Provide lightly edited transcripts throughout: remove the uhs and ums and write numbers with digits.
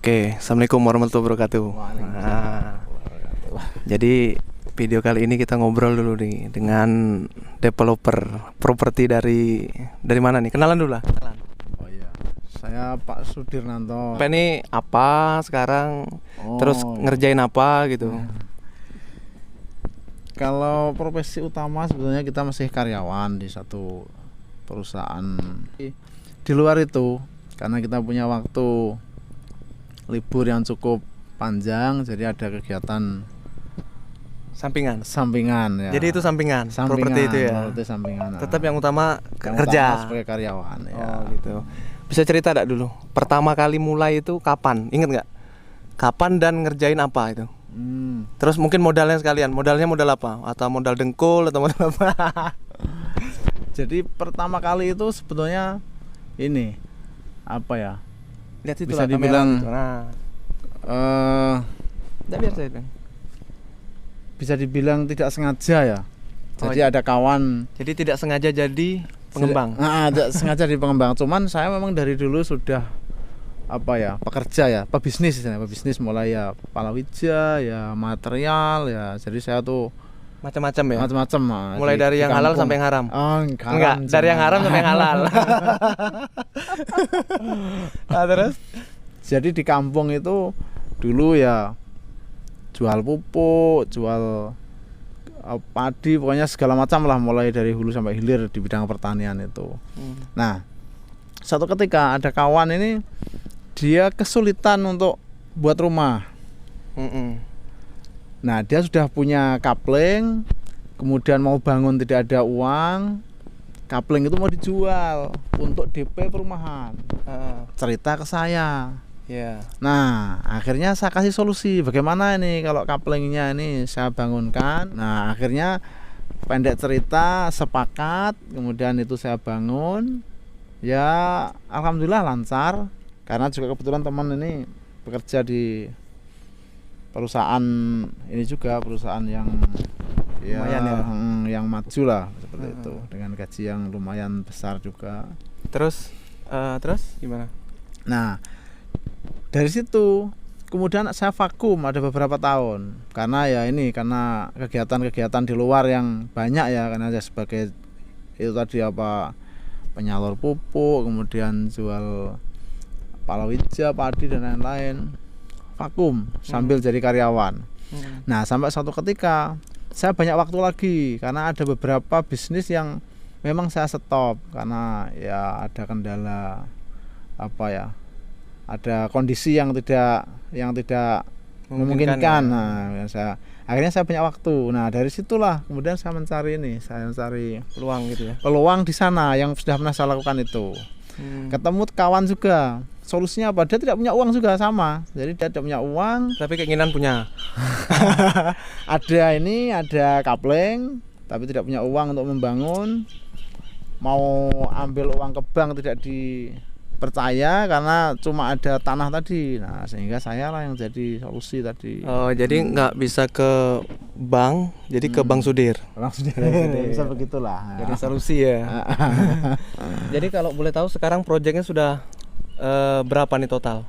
Oke, Assalamualaikum warahmatullahi wabarakatuh. Nah, jadi video kali ini kita ngobrol dulu nih dengan developer properti dari mana nih? Kenalan dulu lah. Oh iya, saya Pak Sudirnanto. Apa ini apa sekarang? Terus ngerjain apa gitu? Kalau profesi utama sebetulnya kita masih karyawan di satu perusahaan. Di luar itu, karena kita punya waktu libur yang cukup panjang, jadi ada kegiatan sampingan ya. Jadi itu sampingan properti itu ya. Properti sampingan. Tetap yang utama yang kerja utama sebagai karyawan ya. Oh gitu. Bisa cerita enggak dulu? Pertama kali mulai itu kapan? Ingat nggak? Kapan dan ngerjain apa itu? Terus mungkin modalnya sekalian. Modalnya modal apa? Atau modal dengkul atau modal apa? Jadi pertama kali itu sebetulnya ini apa ya? Lihat itu bisa lah, dibilang gitu. Nah. Biar saya bilang. Bisa dibilang tidak sengaja ya. Jadi ada kawan. Jadi tidak sengaja jadi pengembang. Tidak sengaja jadi pengembang. Cuman saya memang dari dulu sudah apa ya, pekerja ya, pebisnis mulai ya palawija ya, material ya. Jadi saya tuh macam-macam ya. Macam-macam. Mulai dari yang halal sampai yang haram. Enggak, dari yang haram sampai yang halal. Nah, terus jadi di kampung itu dulu ya jual pupuk, jual padi, pokoknya segala macam lah, mulai dari hulu sampai hilir di bidang pertanian itu. Nah, suatu ketika ada kawan ini dia kesulitan untuk buat rumah. Nah, dia sudah punya kapling, kemudian mau bangun tidak ada uang, kapling itu mau dijual untuk DP perumahan. Cerita ke saya. Yeah. Nah, akhirnya saya kasih solusi. Bagaimana ini kalau kaplingnya ini saya bangunkan. Nah, akhirnya pendek cerita sepakat, kemudian itu saya bangun. Ya, alhamdulillah lancar. Karena juga kebetulan teman ini bekerja di perusahaan ini juga, perusahaan yang lumayan ya, yang maju lah seperti itu, dengan gaji yang lumayan besar juga. Terus gimana? Nah, dari situ kemudian saya vakum ada beberapa tahun karena ya ini, karena kegiatan-kegiatan di luar yang banyak ya, karena saya sebagai itu tadi apa, penyalur pupuk, kemudian jual palawija, padi dan lain-lain, vakum sambil jadi karyawan. Nah, sampai suatu ketika saya banyak waktu lagi karena ada beberapa bisnis yang memang saya stop karena ya ada kendala apa ya, ada kondisi yang tidak memungkinkan. Nah, akhirnya saya banyak waktu. Nah, dari situlah kemudian saya mencari peluang gitu ya. Peluang di sana yang sudah pernah saya lakukan itu. Ketemu kawan juga. Solusinya apa? Dia tidak punya uang juga, sama. Jadi dia tidak punya uang, tapi keinginan punya. Ada kapling, tapi tidak punya uang untuk membangun. Mau ambil uang ke bank tidak dipercaya karena cuma ada tanah tadi. Nah, sehingga saya lah yang jadi solusi tadi. Oh, jadi nggak bisa ke bank, jadi ke Bank Sudir. Bank Sudir. Bisa begitulah. Jadi solusi ya. Jadi kalau boleh tahu sekarang proyeknya sudah berapa nih total?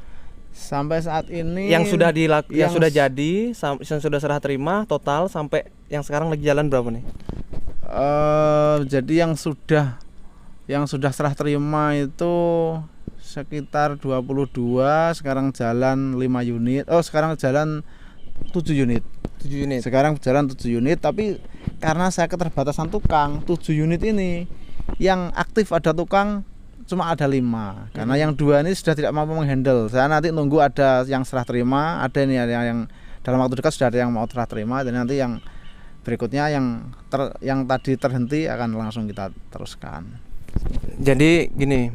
Sampai saat ini yang sudah yang sudah jadi, yang sudah serah terima total sampai yang sekarang lagi jalan berapa nih? Jadi yang sudah serah terima itu sekitar 22, sekarang jalan 5 unit. Sekarang jalan 7 unit. 7 unit. Sekarang jalan 7 unit, tapi karena saya keterbatasan tukang, 7 unit ini yang aktif ada tukang cuma ada 5. Karena yang 2 ini sudah tidak mampu menghandle. Saya nanti nunggu ada yang serah terima, ada nih yang dalam waktu dekat sudah ada yang mau serah terima, dan nanti yang berikutnya yang tadi terhenti akan langsung kita teruskan. Jadi gini,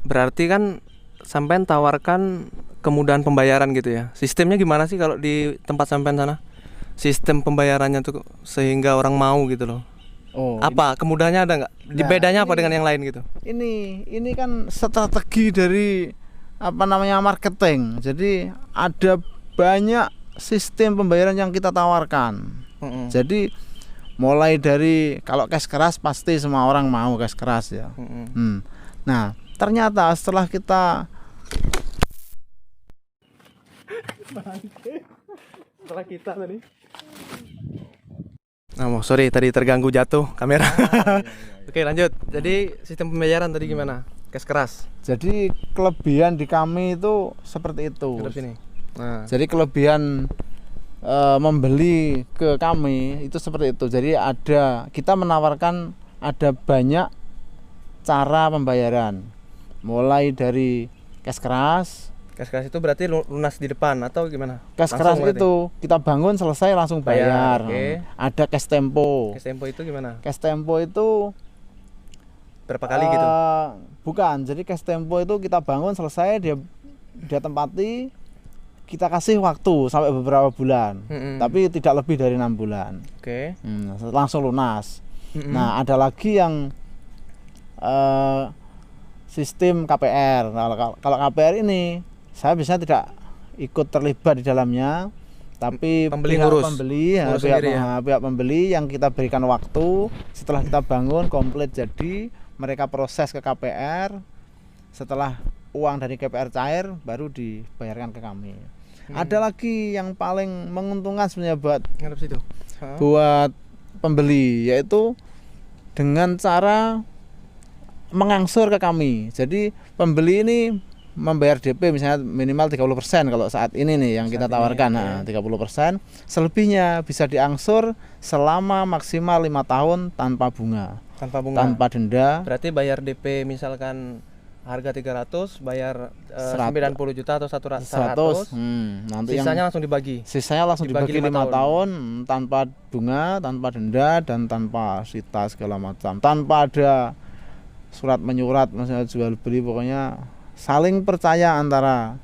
berarti kan sampean tawarkan kemudahan pembayaran gitu ya. Sistemnya gimana sih kalau di tempat sampean sana? Sistem pembayarannya tuh sehingga orang mau gitu loh. Apa kemudahannya ada nggak? Nah, bedanya apa dengan yang lain gitu? Ini kan strategi dari marketing. Jadi ada banyak sistem pembayaran yang kita tawarkan. Jadi mulai dari kalau cash keras pasti semua orang mau cash keras ya. Nah, ternyata setelah kita Setelah kita tadi. Sorry tadi terganggu jatuh kamera. Oke, lanjut. Jadi sistem pembayaran tadi gimana? Cash keras. Jadi kelebihan di kami itu seperti itu. Terus sini. Nah, Jadi kelebihan membeli ke kami itu seperti itu. Jadi kita menawarkan ada banyak cara pembayaran. Mulai dari cash keras. cash keras itu berarti lunas di depan atau gimana? Cash Langsung keras berarti? itu kita bangun selesai langsung bayar. Oke. Ada cash tempo. Cash tempo itu gimana? Cash tempo itu Berapa kali gitu? Bukan. Jadi cash tempo itu kita bangun selesai dia tempati, kita kasih waktu sampai beberapa bulan. Tapi tidak lebih dari 6 bulan. Oke. Langsung lunas. Nah, ada lagi yang sistem KPR. Kalau KPR ini saya biasanya tidak ikut terlibat di dalamnya, tapi Pembeli pihak ngurus. pembeli, Ngurus pihak, sendiri ya? pihak pembeli yang kita berikan waktu setelah kita bangun komplit jadi mereka proses ke KPR. Setelah uang dari KPR cair baru dibayarkan ke kami. Ada lagi yang paling menguntungkan sebenarnya Ngarep situ. buat pembeli, yaitu dengan cara mengangsur ke kami. Jadi pembeli ini membayar DP misalnya minimal 30% kalau saat ini nih yang kita tawarkan. Nah, 30%. Selebihnya bisa diangsur selama maksimal 5 tahun tanpa bunga, Tanpa bunga. tanpa denda. Berarti bayar DP misalkan harga 300, bayar 90 juta atau 100. Nanti Sisanya langsung dibagi. sisanya langsung dibagi dibagi 5 5 tahun tanpa bunga, tanpa denda, dan tanpa sita segala macam, tanpa ada surat menyurat maksudnya jual beli. Pokoknya saling percaya antara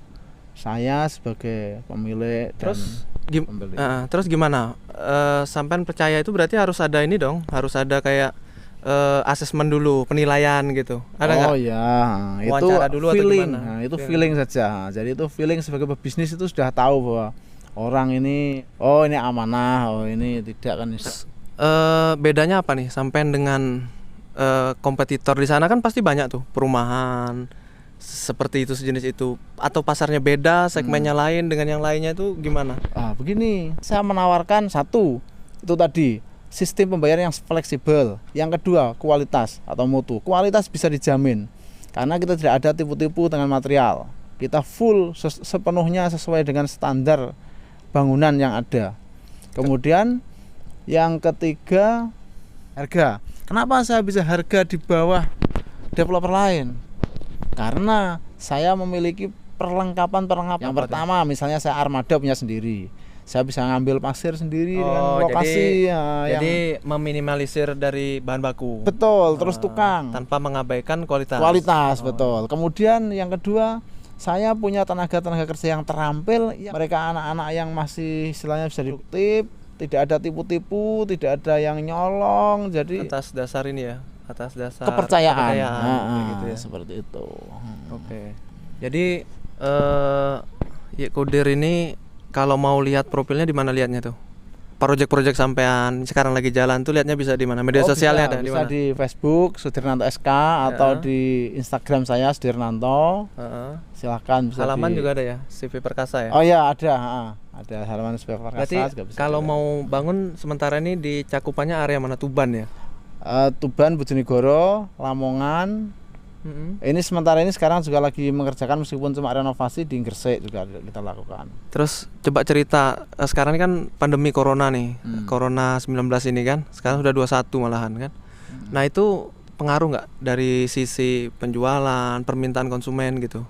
saya sebagai pemilik Terus dan pembeli. terus gimana? Sampean percaya itu berarti harus ada ini dong, harus ada kayak asesmen dulu, penilaian gitu. Ada nggak? Oh ya, itu Wawancara dulu atau feeling. gimana? Nah, itu feeling saja. Jadi itu feeling sebagai pebisnis itu sudah tahu bahwa orang ini, oh ini amanah, oh ini tidak kan. Bedanya apa nih sampean dengan kompetitor di sana? Kan pasti banyak tuh perumahan seperti itu, sejenis itu, atau pasarnya beda, segmennya lain dengan yang lainnya, itu gimana? Begini, saya menawarkan satu itu tadi sistem pembayaran yang fleksibel. Yang kedua, kualitas atau mutu. Kualitas bisa dijamin karena kita tidak ada tipu-tipu dengan material. Kita full sepenuhnya sesuai dengan standar bangunan yang ada. Kemudian yang ketiga, harga. Kenapa saya bisa harga di bawah developer lain? Karena saya memiliki perlengkapan. Yang pertama, misalnya saya armada punya sendiri. Saya bisa ngambil pasir sendiri dengan lokasi. Jadi meminimalisir dari bahan baku. Betul, terus tukang. Tanpa mengabaikan kualitas. Betul. Kemudian yang kedua, saya punya tenaga kerja yang terampil. Mereka anak-anak yang masih istilahnya bisa produktif, tidak ada tipu-tipu, tidak ada yang nyolong. Jadi atas dasar ini ya, atas dasar kepercayaan. gitu ya. Seperti itu. Oke. Jadi Kodir ini kalau mau lihat profilnya di mana lihatnya tuh? Project-project sampean sekarang lagi jalan tuh lihatnya bisa di mana? Media sosialnya ada di bisa mana? di Facebook Sudirnanto SK atau di Instagram saya Sudirnanto. Silahkan bisa. Halaman juga ada ya, CV Perkasa ya? Oh ya, ada. Ada halaman CV Perkasa. Berarti kalau mau bangun sementara ini di cakupannya area mana? Tuban ya? Tuban, Bojonegoro, Lamongan. Ini sementara ini sekarang juga lagi mengerjakan meskipun cuma renovasi di Gresik juga kita lakukan. Terus coba cerita, sekarang ini kan pandemi corona nih, corona 19 ini kan, sekarang sudah 21 malahan kan. Nah itu pengaruh nggak dari sisi penjualan, permintaan konsumen gitu?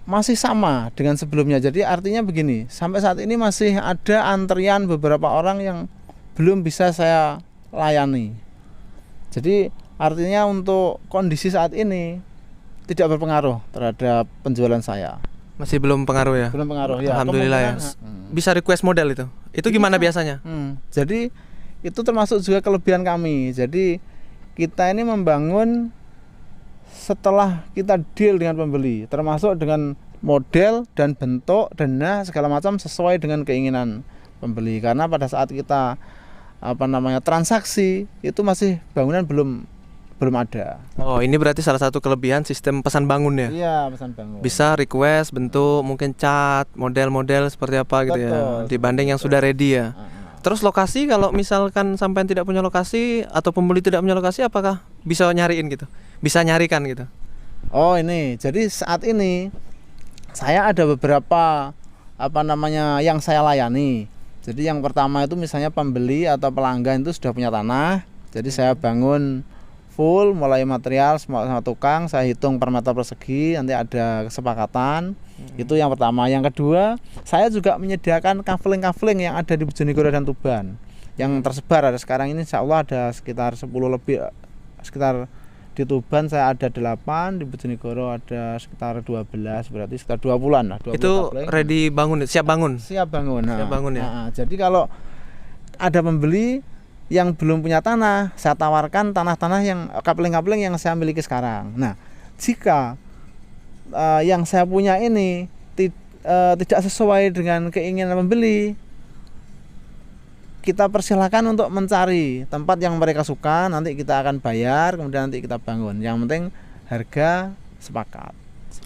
Masih sama dengan sebelumnya. Jadi artinya begini, sampai saat ini masih ada antrian beberapa orang yang belum bisa saya layani. Jadi artinya untuk kondisi saat ini tidak berpengaruh terhadap penjualan saya. Masih belum pengaruh ya? Belum pengaruh ya. Alhamdulillah ya. Bisa request model itu? Itu gimana biasanya? Jadi itu termasuk juga kelebihan kami. Jadi kita ini membangun setelah kita deal dengan pembeli, termasuk dengan model dan bentuk dana segala macam sesuai dengan keinginan pembeli. Karena pada saat kita transaksi itu masih bangunan belum belum ada. Oh, ini berarti salah satu kelebihan sistem pesan bangun ya. Iya, pesan bangun. Bisa request bentuk mungkin cat, model-model seperti apa gitu ya. Betul, Dibanding yang sudah ready ya. Heeh. Terus lokasi, kalau misalkan sampean tidak punya lokasi atau pembeli tidak punya lokasi, apakah bisa nyariin gitu? Bisa nyarikan gitu. Oh, ini. Jadi saat ini saya ada beberapa yang saya layani. Jadi yang pertama itu misalnya pembeli atau pelanggan itu sudah punya tanah. Jadi saya bangun full mulai material sama tukang, saya hitung per meter persegi, nanti ada kesepakatan. Itu yang pertama. Yang kedua, saya juga menyediakan kaveling-kaveling yang ada di Bojonegoro dan Tuban. Yang tersebar ada sekarang ini insya Allah ada sekitar 10 lebih, sekitar di Tuban saya ada 8, di Bojonegoro ada sekitar 12, berarti sekitar 20-an lah. 20 Itu kaveling. ready bangun, siap bangun. Siap bangun. Siap bangun ya. Jadi kalau ada pembeli yang belum punya tanah, saya tawarkan tanah-tanah yang kaveling-kaveling yang saya miliki sekarang. Nah, jika yang saya punya ini tidak sesuai dengan keinginan pembeli, kita persilahkan untuk mencari tempat yang mereka suka, nanti kita akan bayar, kemudian nanti kita bangun. Yang penting harga sepakat.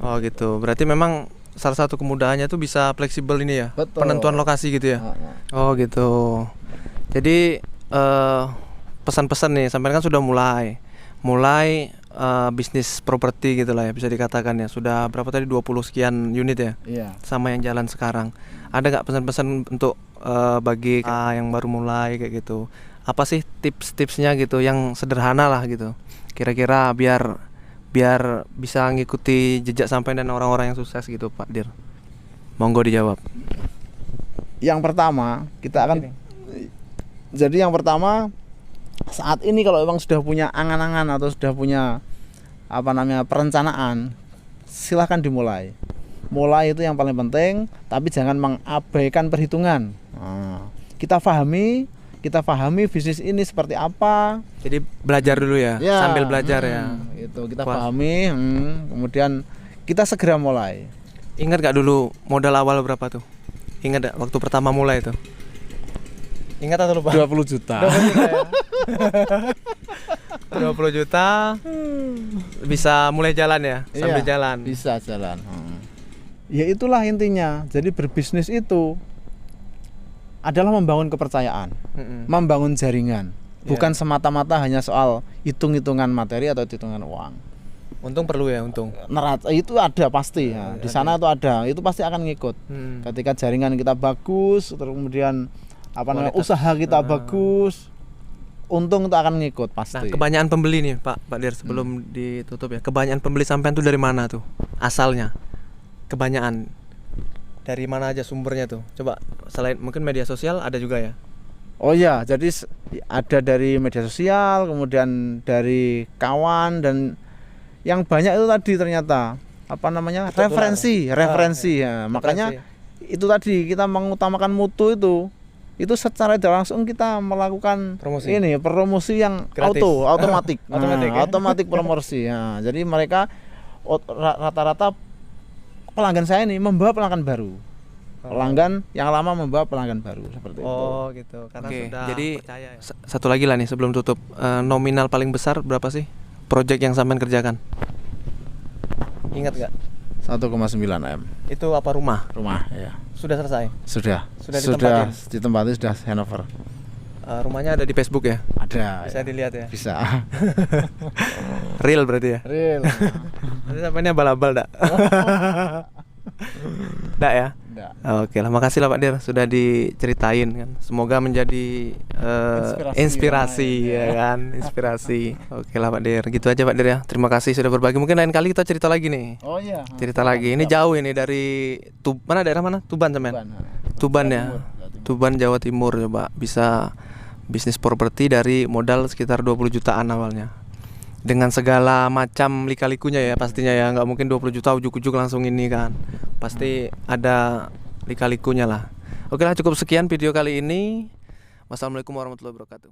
Oh gitu. Berarti memang salah satu kemudahannya tuh bisa fleksibel ini ya. Betul. Penentuan lokasi gitu ya. Oh gitu. Jadi pesan-pesan nih, sampai kan sudah mulai bisnis properti gitu lah ya, bisa dikatakan ya. Sudah berapa tadi, 20 sekian unit ya? Iya. Sama yang jalan sekarang. Ada nggak pesan-pesan untuk bagi yang baru mulai kayak gitu? Apa sih tips-tipsnya gitu yang sederhana lah gitu, kira-kira biar bisa ngikuti jejak sampai dan orang-orang yang sukses gitu, Pak Dir? Monggo dijawab. Yang pertama kita akan Jadi yang pertama, saat ini kalau memang sudah punya angan-angan atau sudah punya perencanaan, silahkan dimulai. Mulai itu yang paling penting, tapi jangan mengabaikan perhitungan. Kita pahami bisnis ini seperti apa. Jadi belajar dulu ya, sambil belajar ya. Itu kita pahami, kemudian kita segera mulai. Ingat gak dulu modal awal berapa tuh? Ingat gak waktu pertama mulai itu? Ingat atau lupa? 20 juta. 20 juta bisa mulai jalan ya, sambil jalan. Bisa jalan. Ya itulah intinya. Jadi berbisnis itu adalah membangun kepercayaan, membangun jaringan. Bukan semata-mata hanya soal hitung-hitungan materi atau hitungan uang. Untung perlu ya, untung. Neraca itu ada pasti ya. Di sana itu ada, itu pasti akan ngikut. Ketika jaringan kita bagus, terus kemudian usaha kita bagus, untung itu akan ngikut pasti. Nah, kebanyakan pembeli nih Pak Dir, sebelum ditutup ya, kebanyakan pembeli sampean tuh dari mana tuh asalnya? Kebanyakan dari mana aja sumbernya tuh? Coba, selain mungkin media sosial ada juga ya? Oh iya, jadi ada dari media sosial, kemudian dari kawan, dan yang banyak itu tadi ternyata referensi ya. Makanya itu tadi kita mengutamakan mutu itu secara tidak langsung kita melakukan promosi yang gratis. otomatis Ya? otomatis promosi ya. Jadi mereka rata-rata pelanggan saya ini membawa pelanggan baru, pelanggan yang lama membawa pelanggan baru seperti itu. Oh gitu, karena sudah jadi percaya ya. Satu lagi lah nih sebelum tutup, nominal paling besar berapa sih project yang sampean kerjakan? Ingat nggak? 1,9 M. Itu apa, rumah Ya. sudah selesai? Sudah ditempati, sudah handover. Rumahnya ada di Facebook ya? Ada. Bisa dilihat ya? Bisa. Real berarti ya? Real. Nanti sampai abal-abal dak? Dak ya? Nggak. Oke lah, makasih lah Pak Dir sudah diceritain kan. Semoga menjadi inspirasi ya kan, inspirasi. Oke lah Pak Dir, gitu aja Pak Dir ya. Terima kasih sudah berbagi. Mungkin lain kali kita cerita lagi nih. Oh iya. Cerita lagi. Ini jauh ini dari daerah mana? Tuban sampean? Tuban ya. Tuban Jawa Timur. Coba bisa bisnis properti dari modal sekitar 20 jutaan awalnya. Dengan segala macam lika-likunya ya pastinya ya, nggak mungkin 20 juta ujuk-ujuk langsung ini kan, pasti ada lika-likunya lah. Oke lah, cukup sekian video kali ini. Wassalamualaikum warahmatullahi wabarakatuh.